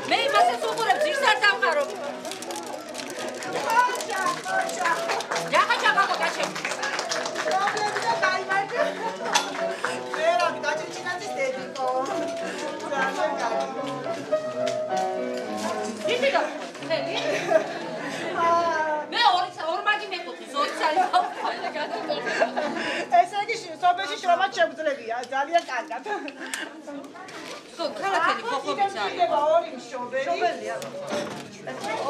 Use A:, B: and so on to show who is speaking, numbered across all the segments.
A: მე იმასაც უყურებ ძირს არ დავყარო. ჯახა გოგაშე.
B: პრობლემი და გაიმარჯვა. მე რა გაჩეჩინაძის დედიკო. ძალიან კარგი.
A: ისე და ხელი? მე ორმაგი მეკუთვნის 2 წელი დავყავე გადავწერე.
B: ესე იგი სოფელში შრომაც შეგვძლებია ძალიან კარგად.
A: ხო, ქალაქელი ხოხობიც არის.
B: იქნება ორი მშობელია.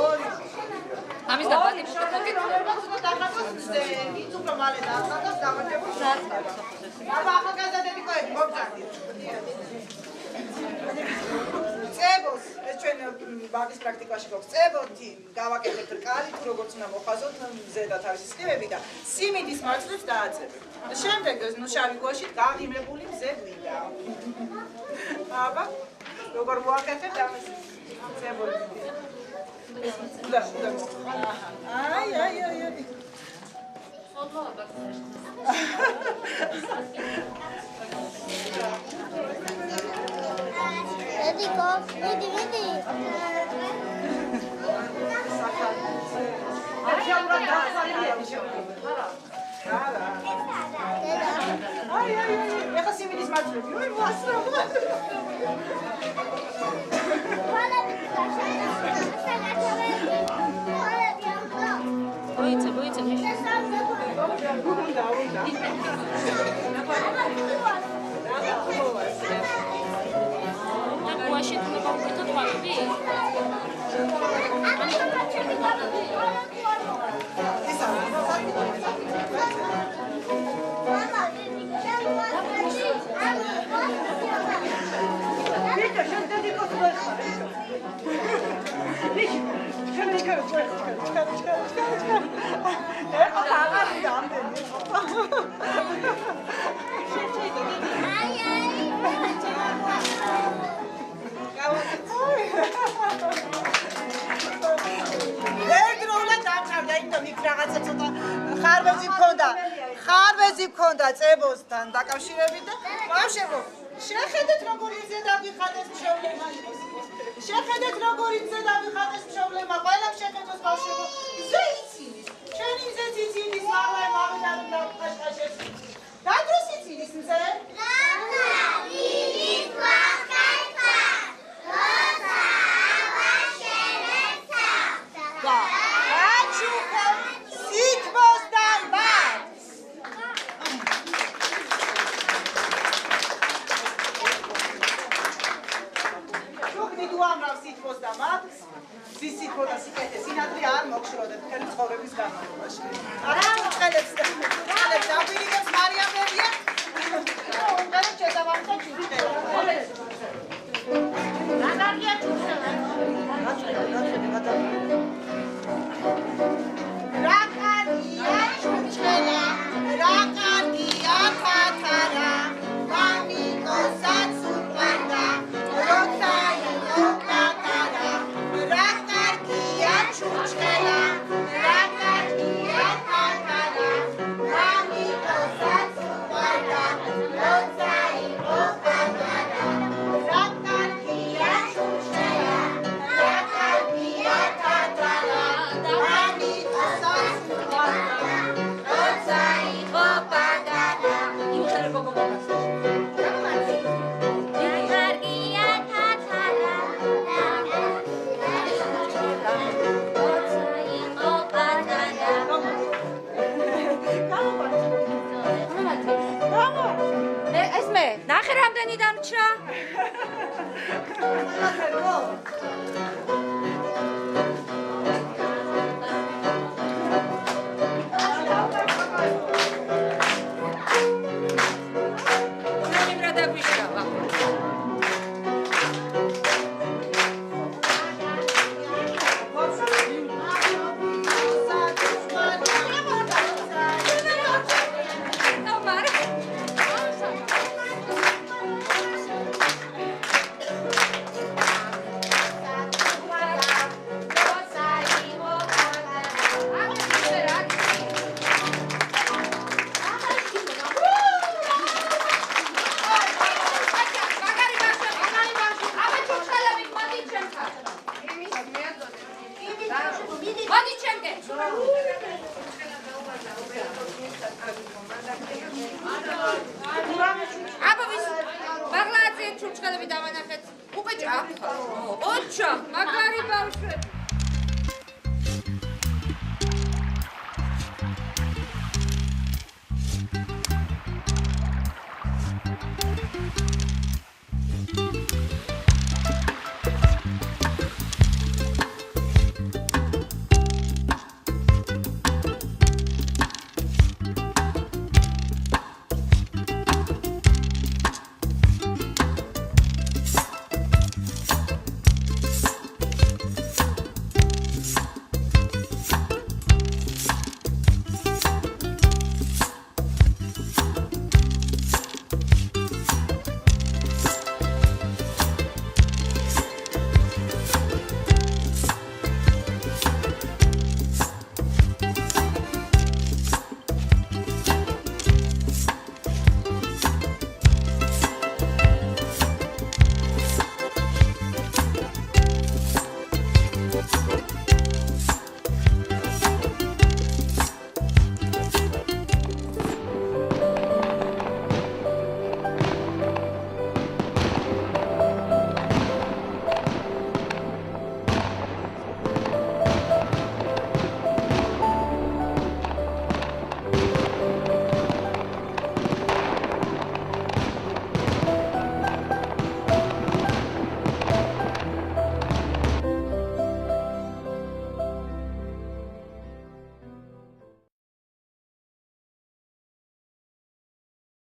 B: ორი.
A: ამის დაბადების
B: მშობელი რომელმაც უნდა დახატოს ის უფრო მალე დახატოს გამარჯვებული
A: საათი სოფელში.
B: აბა ახალგაზრდები ყოები მოგწადით. წებოს ეს ჩვენ ბაღის პრაქტიკაში გვაქვს წებოთი გავაკეთებთ რკალი თუ როგორც უნდა მოხაზოთ ზედა თავისი სქემები და სიმინდის მარცვლებს დააწერთ. შემდეგ შავი გუაში გააღიმებული მზე გვინდა. აბა როგორ მოახერხებთ ამას წებოთი. აი.
C: Ediko, vedi.
B: Ai, ეხა სიმინდის მარცვლები. ой, ვასრა.
A: Боится. Вообще ты какой-то твои.
B: ხარვეზი მქონდა წებოსთან დაკავშირებით და ბავშვებო შეხედეთ როგორი მზე დავიხატეს მშობლება შეხედეთ როგორი მზე დავიხატეს მშობლება ყველამ შეხედოს ბავშვებო მზე ცინის ჩვენი მზე ცინის მაღლა დავხაშხაშებს რა დროს ცინის მზე არ მოგშროდეთ თქვენი ცხოვრების განმავლობაში. არა, ხელებს დაპირიგებს მარიამებია. უნდა შეზავარდეთ ჩუჩხელა. რა კარგია ჩუჩხელა. რა კარგია ჩუჩხელა. რა კარგია თათარა. მამიკოსაც უყვარდა. როცა იტოტატარა. რა კარგია ჩუჩხელა. რა კარგია თათარა. მამიკოსაც უყვარდა. როცა იტოტატარა. რა კარგია ჩუჩხელა. რა კარგია თათარა. მამიკოსაც უყვარდა. როცა იტოტატარა. იმხერე გოგო ნახე რამდენი დამრჩა?
A: მოდი ჩემკენ. აბა ვის მაღლა აწიეთ ჩურჩხელები დავანახეთ. უკვე ჭაფხა. ოჩა, მაგარი ბავშვები.